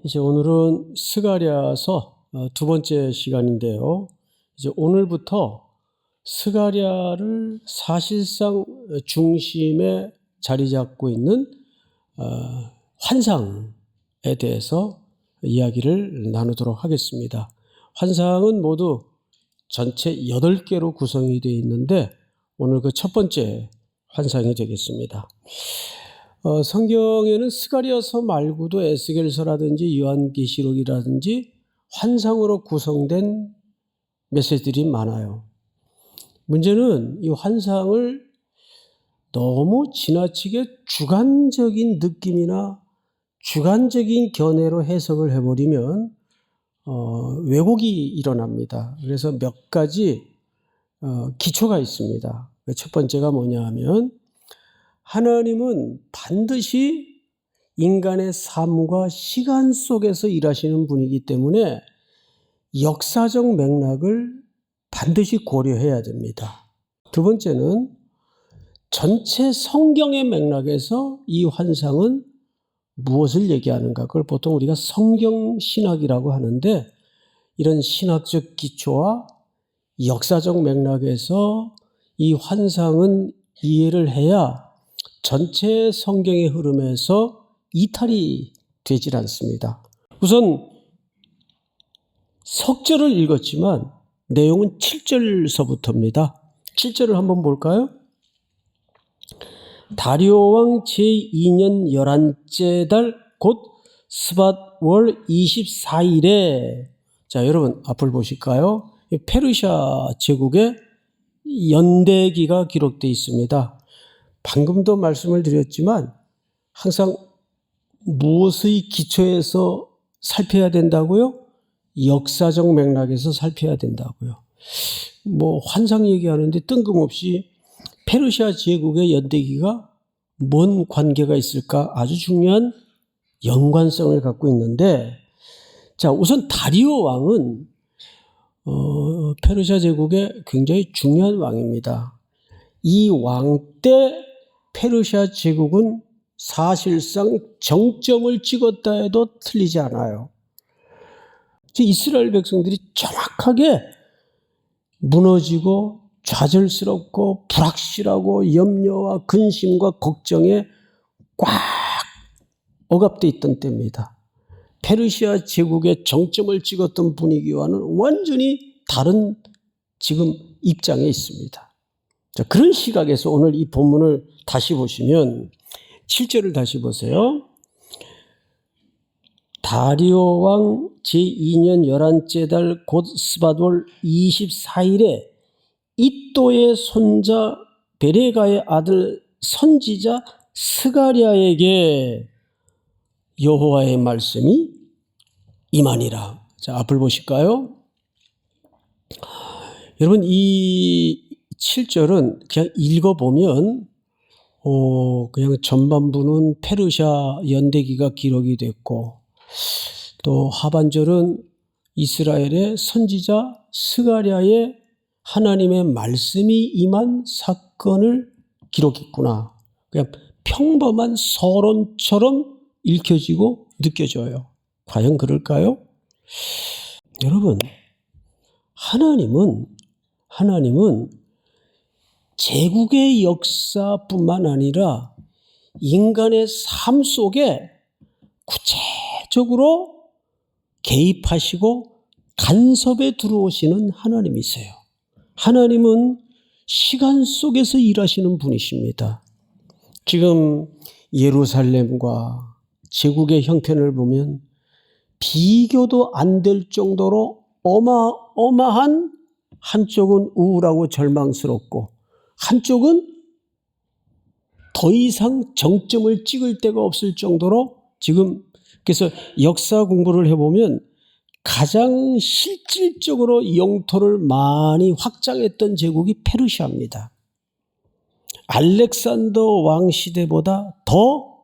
이제 오늘은 스가랴서 두 번째 시간인데요. 이제 오늘부터 스가랴를 사실상 중심에 자리 잡고 있는 환상에 대해서 이야기를 나누도록 하겠습니다. 환상은 모두 전체 8개로 구성이 되어 있는데 오늘 그 첫 번째 환상이 되겠습니다. 성경에는 스가랴서 말고도 에스겔서라든지 요한계시록이라든지 환상으로 구성된 메시지들이 많아요. 문제는 이 환상을 너무 지나치게 주관적인 느낌이나 주관적인 견해로 해석을 해버리면 왜곡이 일어납니다. 그래서 몇 가지 기초가 있습니다. 첫 번째가 뭐냐 하면 하나님은 반드시 인간의 삶과 시간 속에서 일하시는 분이기 때문에 역사적 맥락을 반드시 고려해야 됩니다. 두 번째는 전체 성경의 맥락에서 이 환상은 무엇을 얘기하는가? 그걸 보통 우리가 성경신학이라고 하는데 이런 신학적 기초와 역사적 맥락에서 이 환상은 이해를 해야 전체 성경의 흐름에서 이탈이 되질 않습니다. 우선 석절을 읽었지만 내용은 7절서부터입니다. 7절을 한번 볼까요? 다리오 왕 제2년 11째 달 곧 스밧월 24일에 자 여러분 앞을 보실까요? 페르시아 제국의 연대기가 기록되어 있습니다. 방금도 말씀을 드렸지만 항상 무엇의 기초에서 살펴야 된다고요? 역사적 맥락에서 살펴야 된다고요. 환상 얘기하는데 뜬금없이 페르시아 제국의 연대기가 뭔 관계가 있을까? 아주 중요한 연관성을 갖고 있는데 자 우선 다리오 왕은 페르시아 제국의 굉장히 중요한 왕입니다. 이 왕 때 페르시아 제국은 사실상 정점을 찍었다 해도 틀리지 않아요. 이스라엘 백성들이 정확하게 무너지고 좌절스럽고 불확실하고 염려와 근심과 걱정에 꽉 억압되어 있던 때입니다. 페르시아 제국의 정점을 찍었던 분위기와는 완전히 다른 지금 입장에 있습니다. 자, 그런 시각에서 오늘 이 본문을 다시 보시면 7절을 다시 보세요. 다리오 왕 제2년 11째 달 곧 스밧월 24일에 이또의 손자 베레가의 아들 선지자 스가랴에게 여호와의 말씀이 임하니라. 자, 앞을 보실까요? 여러분 이 7절은 그냥 읽어보면 그냥 전반부는 페르시아 연대기가 기록이 됐고 또 하반절은 이스라엘의 선지자 스가랴의 하나님의 말씀이 임한 사건을 기록했구나. 그냥 평범한 서론처럼 읽혀지고 느껴져요. 과연 그럴까요? 여러분, 하나님은 제국의 역사뿐만 아니라 인간의 삶 속에 구체적으로 개입하시고 간섭에 들어오시는 하나님이세요. 하나님은 시간 속에서 일하시는 분이십니다. 지금 예루살렘과 제국의 형편을 보면 비교도 안 될 정도로 어마어마한 한쪽은 우울하고 절망스럽고 한쪽은 더 이상 정점을 찍을 데가 없을 정도로 지금 그래서 역사 공부를 해보면 가장 실질적으로 영토를 많이 확장했던 제국이 페르시아입니다. 알렉산더 왕 시대보다 더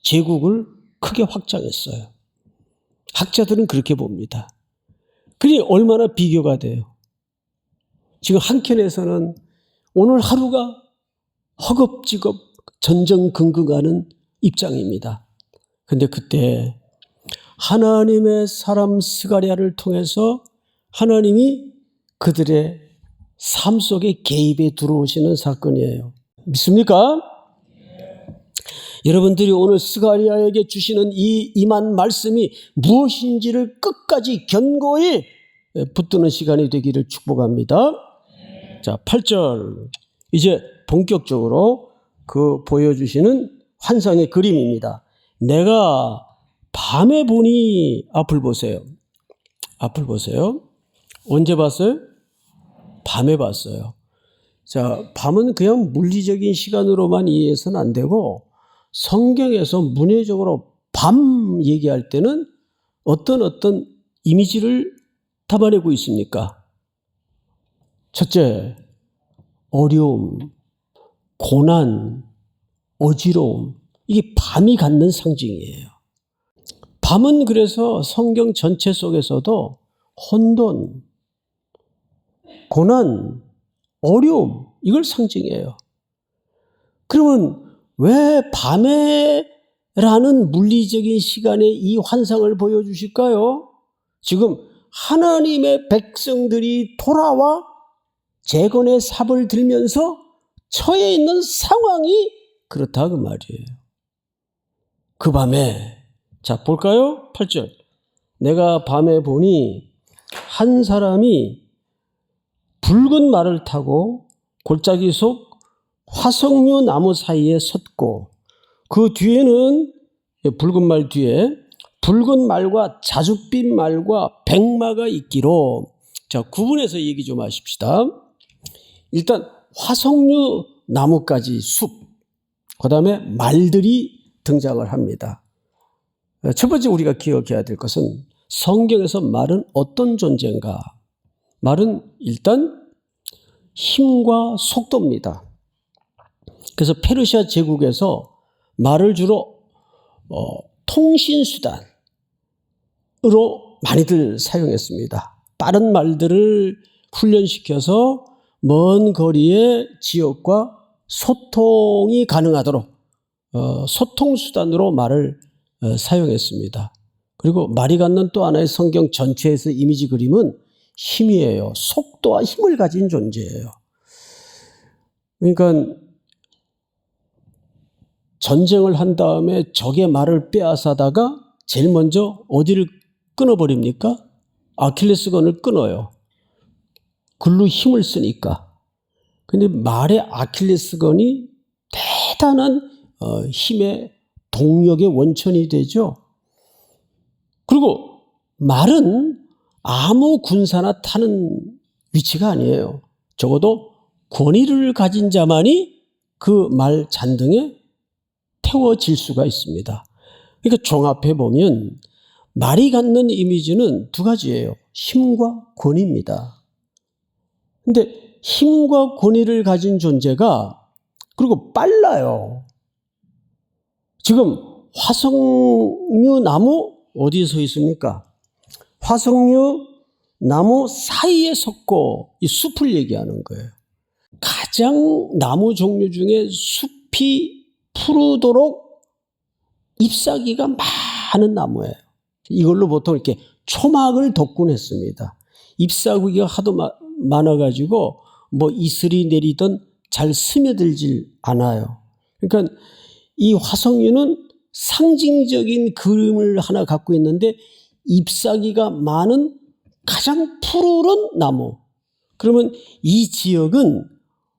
제국을 크게 확장했어요. 학자들은 그렇게 봅니다. 그러니 얼마나 비교가 돼요. 지금 한켠에서는 오늘 하루가 허겁지겁 전전긍긍하는 입장입니다. 근데 그때 하나님의 사람 스가랴를 통해서 하나님이 그들의 삶 속에 개입에 들어오시는 사건이에요. 믿습니까? 여러분들이 오늘 스가랴에게 주시는 이 임한 말씀이 무엇인지를 끝까지 견고히 붙드는 시간이 되기를 축복합니다. 자, 8절. 이제 본격적으로 그 보여주시는 환상의 그림입니다. 내가 밤에 보니, 앞을 보세요. 앞을 보세요. 언제 봤어요? 밤에 봤어요. 자, 밤은 그냥 물리적인 시간으로만 이해해서는 안 되고 성경에서 문해적으로 밤 얘기할 때는 어떤 이미지를 담아내고 있습니까? 첫째, 어려움, 고난, 어지러움. 이게 밤이 갖는 상징이에요. 밤은 그래서 성경 전체 속에서도 혼돈, 고난, 어려움, 이걸 상징해요. 그러면 왜 밤에라는 물리적인 시간에 이 환상을 보여주실까요? 지금 하나님의 백성들이 돌아와 재건의 삽을 들면서 처해 있는 상황이 그렇다 그 말이에요. 그 밤에, 자 볼까요? 8절. 내가 밤에 보니 한 사람이 붉은 말을 타고 골짜기 속 화석류 나무 사이에 섰고 그 뒤에는 붉은 말 뒤에 붉은 말과 자줏빛 말과 백마가 있기로. 자, 구분해서 얘기 좀 하십시다. 일단 화석류 나무까지 숲, 그 다음에 말들이 등장을 합니다. 첫 번째 우리가 기억해야 될 것은 성경에서 말은 어떤 존재인가? 말은 일단 힘과 속도입니다. 그래서 페르시아 제국에서 말을 주로 통신수단으로 많이들 사용했습니다. 빠른 말들을 훈련시켜서 먼 거리의 지역과 소통이 가능하도록 소통수단으로 말을 사용했습니다. 그리고 말이 갖는 또 하나의 성경 전체에서 이미지 그림은 힘이에요. 속도와 힘을 가진 존재예요. 그러니까 전쟁을 한 다음에 적의 말을 빼앗아다가 제일 먼저 어디를 끊어버립니까? 아킬레스건을 끊어요. 글로 힘을 쓰니까. 근데 말의 아킬레스건이 대단한 힘의 동력의 원천이 되죠. 그리고 말은 아무 군사나 타는 위치가 아니에요. 적어도 권위를 가진 자만이 그 말 잔등에 태워질 수가 있습니다. 그러니까 종합해 보면 말이 갖는 이미지는 두 가지예요. 힘과 권위입니다. 근데 힘과 권위를 가진 존재가 그리고 빨라요. 지금 화석류 나무 어디에 서 있습니까? 화석류 나무 사이에 섰고 이 숲을 얘기하는 거예요. 가장 나무 종류 중에 숲이 푸르도록 잎사귀가 많은 나무예요. 이걸로 보통 이렇게 초막을 덮곤 했습니다. 잎사귀가 하도 많아가지고 뭐 이슬이 내리던 잘 스며들질 않아요. 그러니까 이 화석류는 상징적인 그림을 하나 갖고 있는데 잎사귀가 많은 가장 푸르른 나무. 그러면 이 지역은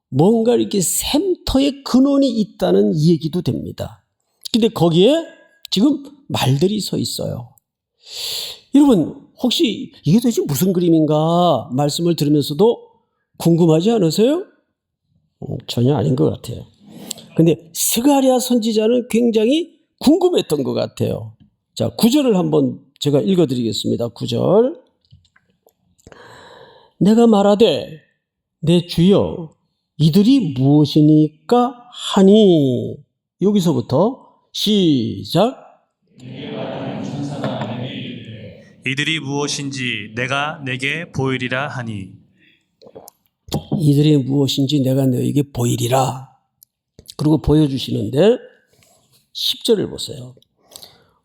뭔가 이렇게 샘터의 근원이 있다는 얘기도 됩니다. 근데 거기에 지금 말들이 서 있어요. 여러분 혹시 이게 도대체 무슨 그림인가 말씀을 들으면서도 궁금하지 않으세요? 전혀 아닌 것 같아요. 근데 스가랴 선지자는 굉장히 궁금했던 것 같아요. 자, 9절을 한번 제가 읽어드리겠습니다. 9절. 내가 말하되 내 주여 이들이 무엇이니까 하니. 여기서부터 시작. 이들이 무엇인지 내가 내게 보이리라 하니. 이들이 무엇인지 내가 너에게 보이리라. 그리고 보여주시는데 10절을 보세요.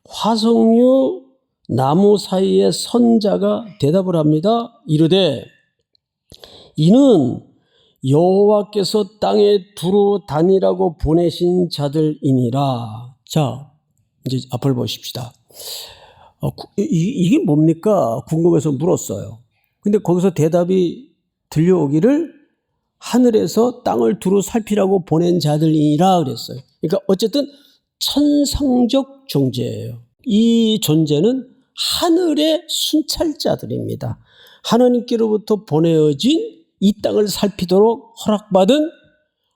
화석류 나무 사이에 선 자가 대답을 합니다. 이르되 이는 여호와께서 땅에 두루 다니라고 보내신 자들이니라. 자, 이제 앞을 보십시다. 이게 뭡니까? 궁금해서 물었어요. 근데 거기서 대답이 들려오기를 하늘에서 땅을 두루 살피라고 보낸 자들이니라 그랬어요. 그러니까 어쨌든 천상적 존재예요. 이 존재는 하늘의 순찰자들입니다. 하나님께로부터 보내어진 이 땅을 살피도록 허락받은,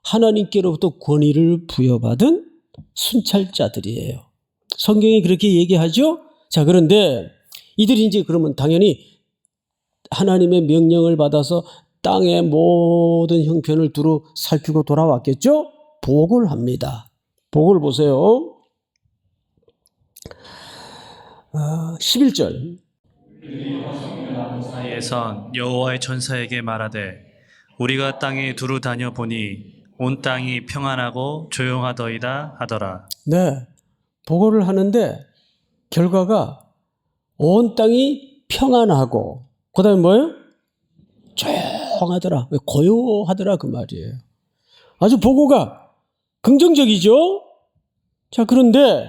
하나님께로부터 권위를 부여받은 순찰자들이에요. 성경이 그렇게 얘기하죠. 자, 그런데 이들이 이제 그러면 당연히 하나님의 명령을 받아서 땅의 모든 형편을 두루 살피고 돌아왔겠죠. 복을 합니다. 복을 보세요. 11절. 사이에선 여호와의 천사에게 말하되 우리가 땅에 두루 다녀보니 온 땅이 평안하고 조용하더이다 하더라. 네, 보고를 하는데 결과가 온 땅이 평안하고 그 다음에 뭐예요? 조용하더라, 고요하더라 그 말이에요. 아주 보고가 긍정적이죠. 자, 그런데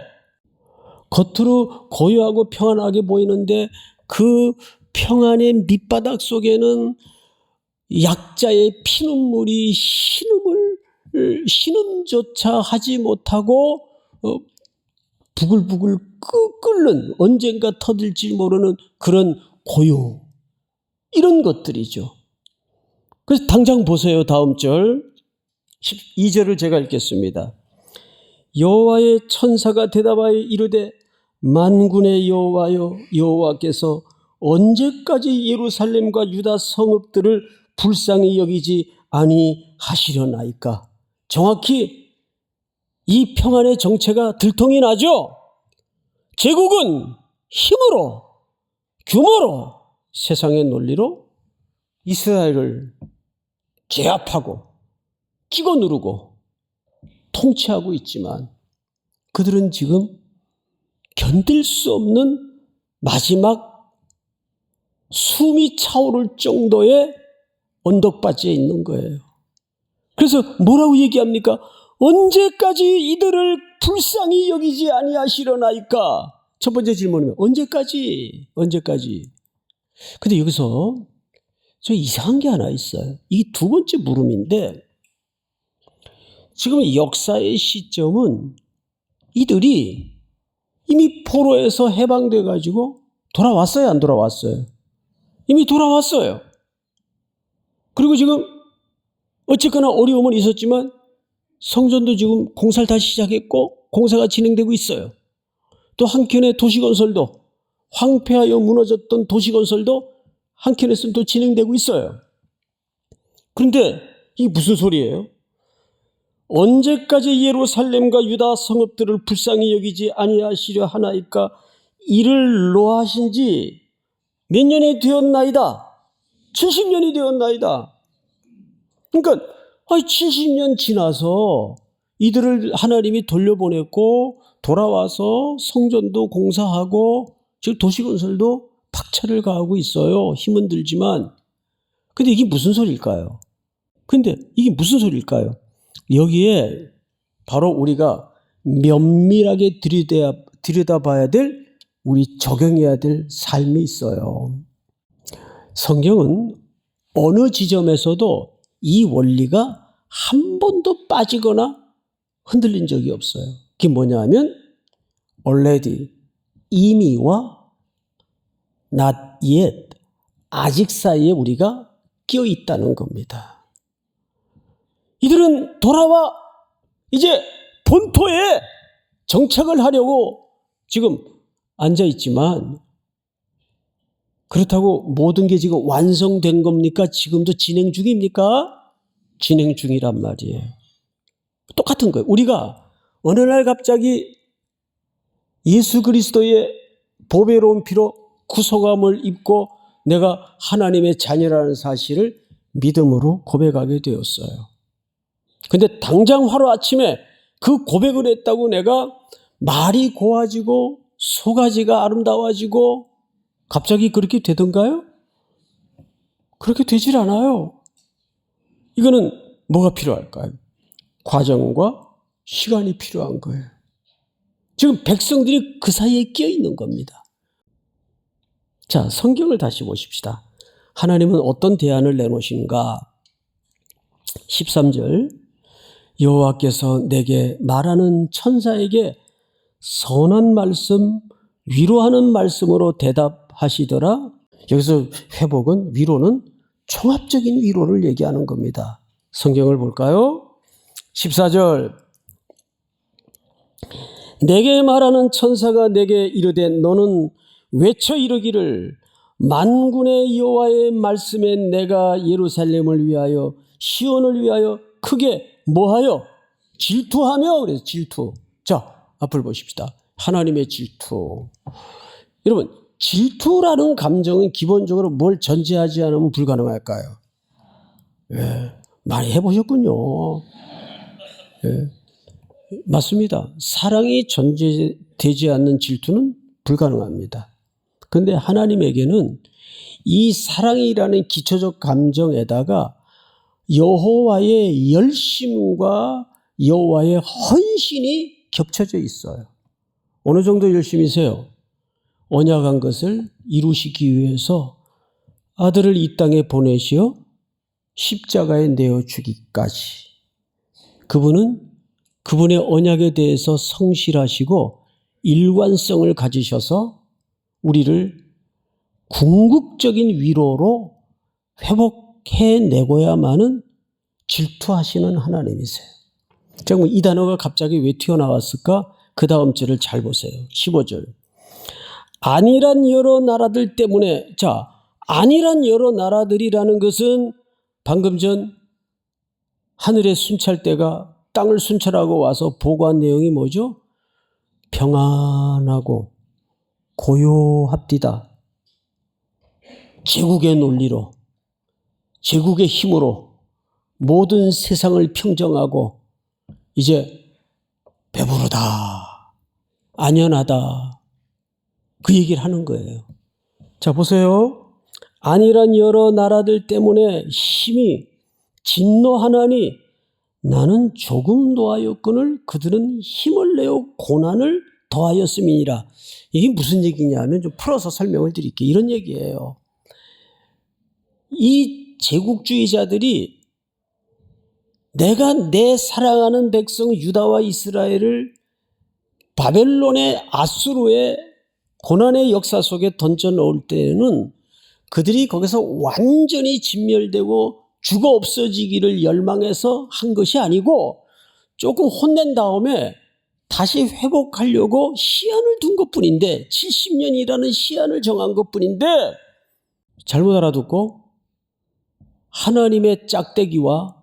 겉으로 고요하고 평안하게 보이는데 그 평안의 밑바닥 속에는 약자의 피눈물이 신음조차 하지 못하고 부글부글 끓는, 언젠가 터질지 모르는 그런 고요, 이런 것들이죠. 그래서 당장 보세요. 다음 절 12절을 제가 읽겠습니다. 여호와의 천사가 대답하여 이르되 만군의 여호와여, 여호와께서 언제까지 예루살렘과 유다 성읍들을 불쌍히 여기지 아니하시려나이까. 정확히 이 평안의 정체가 들통이 나죠. 제국은 힘으로, 규모로, 세상의 논리로 이스라엘을 제압하고 끼고 누르고 통치하고 있지만 그들은 지금 견딜 수 없는 마지막 숨이 차오를 정도의 언덕바지에 있는 거예요. 그래서 뭐라고 얘기합니까? 언제까지 이들을 불쌍히 여기지 아니하시려나이까? 첫 번째 질문은 언제까지? 근데 여기서 저 이상한 게 하나 있어요. 이게 두 번째 물음인데, 지금 역사의 시점은 이들이 이미 포로에서 해방돼 가지고 돌아왔어요, 안 돌아왔어요? 이미 돌아왔어요. 그리고 지금 어쨌거나 어려움은 있었지만 성전도 지금 공사를 다시 시작했고 공사가 진행되고 있어요. 또 한켠에 도시건설도, 황폐하여 무너졌던 도시건설도 한켠에서는 또 진행되고 있어요. 그런데 이게 무슨 소리예요? 언제까지 예루살렘과 유다 성읍들을 불쌍히 여기지 아니하시려 하나이까? 이를 노하신 지 몇 년이 되었나이다. 70년이 되었나이다. 그러니까 70년 지나서 이들을 하나님이 돌려보냈고 돌아와서 성전도 공사하고 지금 도시건설도 박차를 가하고 있어요. 힘은 들지만. 근데 이게 무슨 소리일까요? 여기에 바로 우리가 면밀하게 들여다봐야 될, 우리 적용해야 될 삶이 있어요. 성경은 어느 지점에서도 이 원리가 한 번도 빠지거나 흔들린 적이 없어요. 그게 뭐냐 하면 already, 이미와 not yet, 아직 사이에 우리가 끼어 있다는 겁니다. 이들은 돌아와 이제 본토에 정착을 하려고 지금 앉아 있지만, 그렇다고 모든 게 지금 완성된 겁니까? 지금도 진행 중입니까? 진행 중이란 말이에요. 똑같은 거예요. 우리가 어느 날 갑자기 예수 그리스도의 보배로운 피로 구속함을 입고 내가 하나님의 자녀라는 사실을 믿음으로 고백하게 되었어요. 근데 당장 하루아침에 그 고백을 했다고 내가 말이 고와지고 소가지가 아름다워지고 갑자기 그렇게 되던가요? 그렇게 되질 않아요. 이거는 뭐가 필요할까요? 과정과 시간이 필요한 거예요. 지금 백성들이 그 사이에 끼어 있는 겁니다. 자, 성경을 다시 보십시다. 하나님은 어떤 대안을 내놓으시는가? 13절 여호와께서 내게 말하는 천사에게 선한 말씀, 위로하는 말씀으로 대답하시더라. 여기서 회복은, 위로는 종합적인 위로를 얘기하는 겁니다. 성경을 볼까요? 14절 내게 말하는 천사가 내게 이르되 너는 외쳐 이르기를 만군의 여호와의 말씀에 내가 예루살렘을 위하여 시온을 위하여 크게 뭐하여 질투하며. 그래서 질투. 자, 앞을 보십시다. 하나님의 질투. 여러분, 질투라는 감정은 기본적으로 뭘 전제하지 않으면 불가능할까요? 예, 많이 해보셨군요. 예, 맞습니다. 사랑이 전제되지 않는 질투는 불가능합니다. 그런데 하나님에게는 이 사랑이라는 기초적 감정에다가 여호와의 열심과 여호와의 헌신이 겹쳐져 있어요. 어느 정도 열심이세요? 언약한 것을 이루시기 위해서 아들을 이 땅에 보내시어 십자가에 내어주기까지. 그분은 그분의 언약에 대해서 성실하시고 일관성을 가지셔서 우리를 궁극적인 위로로 회복해내고야만은 질투하시는 하나님이세요. 그럼 이 단어가 갑자기 왜 튀어나왔을까? 그 다음 절을 잘 보세요. 15절. 안일한 여러 나라들 때문에, 자, 안일한 여러 나라들이라는 것은 방금 전 하늘의 순찰대가 땅을 순찰하고 와서 보고한 내용이 뭐죠? 평안하고 고요합디다. 제국의 논리로, 제국의 힘으로 모든 세상을 평정하고 이제 배부르다, 안연하다, 그 얘기를 하는 거예요. 자, 보세요. 안일한 여러 나라들 때문에 힘이 진노하나니 나는 조금 노하였거늘 그들은 힘을 내어 고난을 더하였음이니라. 이게 무슨 얘기냐면 좀 풀어서 설명을 드릴게요. 이런 얘기예요. 이 제국주의자들이 내가 내 사랑하는 백성 유다와 이스라엘을 바벨론의 아수르의 고난의 역사 속에 던져 넣을 때는 그들이 거기서 완전히 진멸되고 죽어 없어지기를 열망해서 한 것이 아니고 조금 혼낸 다음에 다시 회복하려고 시한을 둔 것뿐인데 70년이라는 시한을 정한 것뿐인데 잘못 알아듣고 하나님의 짝대기와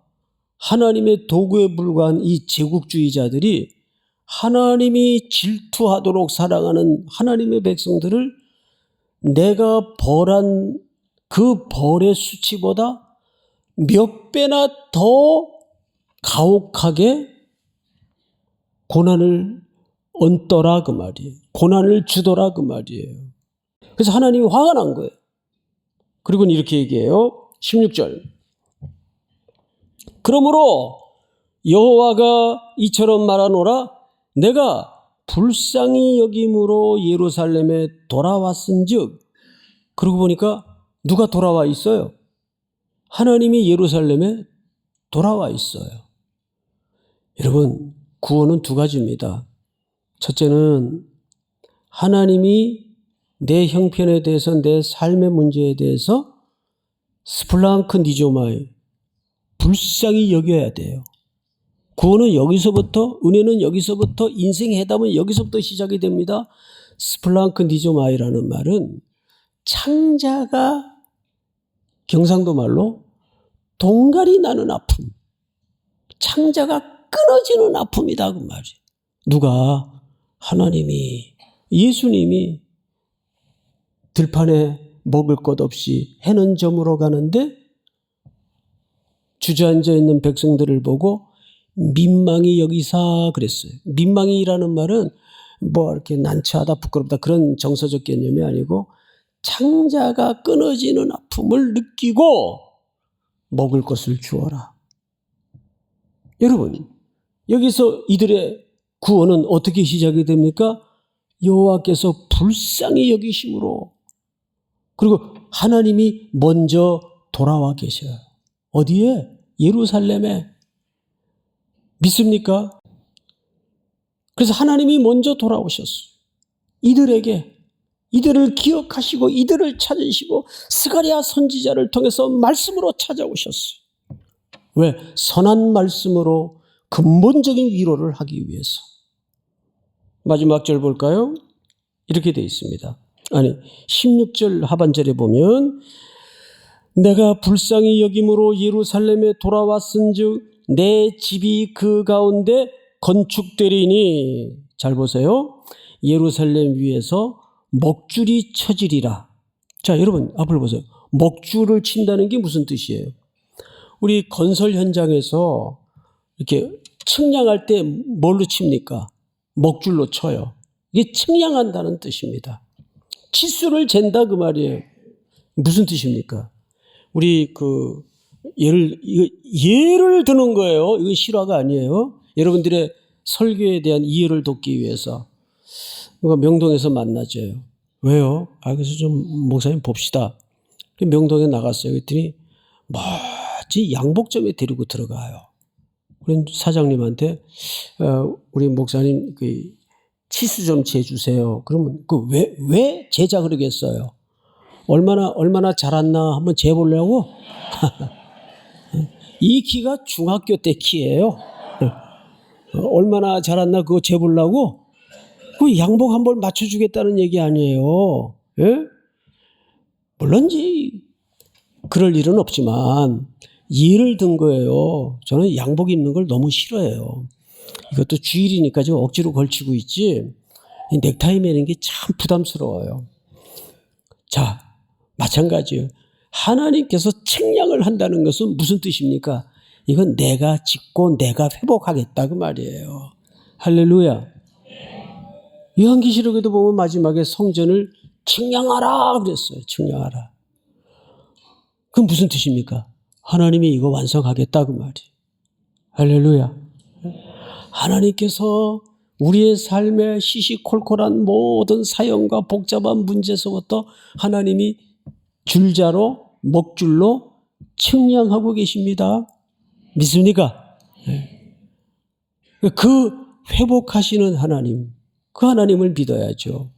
하나님의 도구에 불과한 이 제국주의자들이 하나님이 질투하도록 사랑하는 하나님의 백성들을 내가 벌한 그 벌의 수치보다 몇 배나 더 가혹하게 고난을 얹더라 그 말이에요. 고난을 주더라 그 말이에요. 그래서 하나님이 화가 난 거예요. 그리고 이렇게 얘기해요. 16절. 그러므로 여호와가 이처럼 말하노라 내가 불쌍히 여김으로 예루살렘에 돌아왔은즉. 그러고 보니까 누가 돌아와 있어요? 하나님이 예루살렘에 돌아와 있어요. 여러분, 구원은 두 가지입니다. 첫째는 하나님이 내 형편에 대해서, 내 삶의 문제에 대해서 스플랑크 니조마이, 불쌍히 여겨야 돼요. 구원은 여기서부터, 은혜는 여기서부터, 인생 해답은 여기서부터 시작이 됩니다. 스플랑크 니조마이라는 말은 창자가 경상도 말로 동갈이 나는 아픔, 창자가 끊어지는 아픔이다 그 말이에요. 누가? 하나님이, 예수님이 들판에 먹을 것 없이 해는 저물어 가는데 주저앉아 있는 백성들을 보고 민망히 여기사 그랬어요. 민망히라는 말은 뭐 이렇게 난처하다 부끄럽다 그런 정서적 개념이 아니고 창자가 끊어지는 아픔을 느끼고 먹을 것을 주어라. 여러분, 여기서 이들의 구원은 어떻게 시작이 됩니까? 여호와께서 불쌍히 여기심으로, 그리고 하나님이 먼저 돌아와 계셔요. 어디에? 예루살렘에. 믿습니까? 그래서 하나님이 먼저 돌아오셨어요. 이들에게, 이들을 기억하시고 이들을 찾으시고 스가랴 선지자를 통해서 말씀으로 찾아오셨어요. 왜? 선한 말씀으로 근본적인 위로를 하기 위해서. 마지막 절 볼까요? 이렇게 되어 있습니다. 아니, 16절 하반절에 보면 내가 불쌍히 여김으로 예루살렘에 돌아왔은즉 내 집이 그 가운데 건축되리니. 잘 보세요. 예루살렘 위에서 먹줄이 쳐지리라. 자, 여러분 앞을 보세요. 먹줄을 친다는 게 무슨 뜻이에요? 우리 건설 현장에서 이렇게 측량할 때 뭘로 칩니까? 먹줄로 쳐요. 이게 측량한다는 뜻입니다. 치수를 잰다 그 말이에요. 무슨 뜻입니까? 우리 예를 드는 거예요. 이거 실화가 아니에요. 여러분들의 설교에 대한 이해를 돕기 위해서 누가 명동에서 만나줘요. 왜요? 그래서 좀 목사님 봅시다. 명동에 나갔어요. 그랬더니 뭐지 양복점에 데리고 들어가요. 그런 사장님한테 우리 목사님 치수 좀 재주세요. 그러면 왜 재자 그러겠어요? 얼마나 자랐나 한번 재보려고? 이 키가 중학교 때 키예요. 얼마나 자랐나 그거 재보려고? 그 양복 한 벌 맞춰주겠다는 얘기 아니에요. 예? 물론 그럴 일은 없지만 예를 든 거예요. 저는 양복 입는 걸 너무 싫어해요. 이것도 주일이니까 지금 억지로 걸치고 있지. 이 넥타이 매는 게 참 부담스러워요. 자, 마찬가지예요. 하나님께서 측량을 한다는 것은 무슨 뜻입니까? 이건 내가 짓고 내가 회복하겠다 그 말이에요. 할렐루야. 요한계시록에도 보면 마지막에 성전을 측량하라 그랬어요. 측량하라. 그건 무슨 뜻입니까? 하나님이 이거 완성하겠다 그 말이에요. 할렐루야. 하나님께서 우리의 삶의 시시콜콜한 모든 사연과 복잡한 문제에서부터 하나님이 줄자로 먹줄로 측량하고 계십니다. 믿습니까? 네. 그 회복하시는 하나님, 그 하나님을 믿어야죠.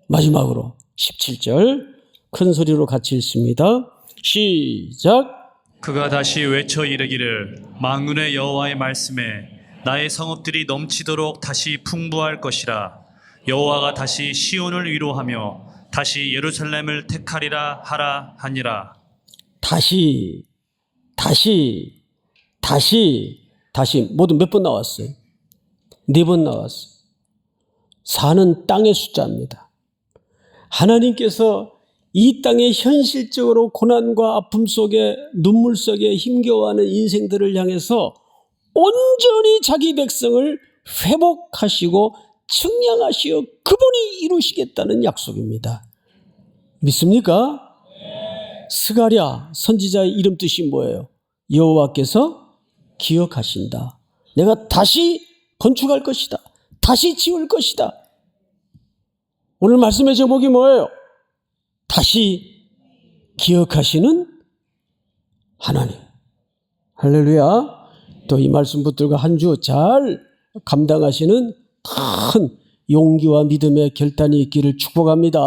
마지막으로 17절 큰 소리로 같이 읽습니다. 시작. 그가 다시 외쳐 이르기를 만군의 여호와의 말씀에 나의 성읍들이 넘치도록 다시 풍부할 것이라. 여호와가 다시 시온을 위로하며 다시 예루살렘을 택하리라 하라 하니라. 다시 모두 몇 번 나왔어요? 4번 나왔어요. 4는 땅의 숫자입니다. 하나님께서 이 땅에 현실적으로 고난과 아픔 속에 눈물 속에 힘겨워하는 인생들을 향해서 온전히 자기 백성을 회복하시고 측량하시어 그분이 이루시겠다는 약속입니다. 믿습니까? 스가랴 선지자의 이름 뜻이 뭐예요? 여호와께서 기억하신다. 내가 다시 건축할 것이다. 다시 지을 것이다. 오늘 말씀의 제목이 뭐예요? 다시 기억하시는 하나님. 할렐루야. 또 이 말씀 붙들고 한 주 잘 감당하시는 큰 용기와 믿음의 결단이 있기를 축복합니다.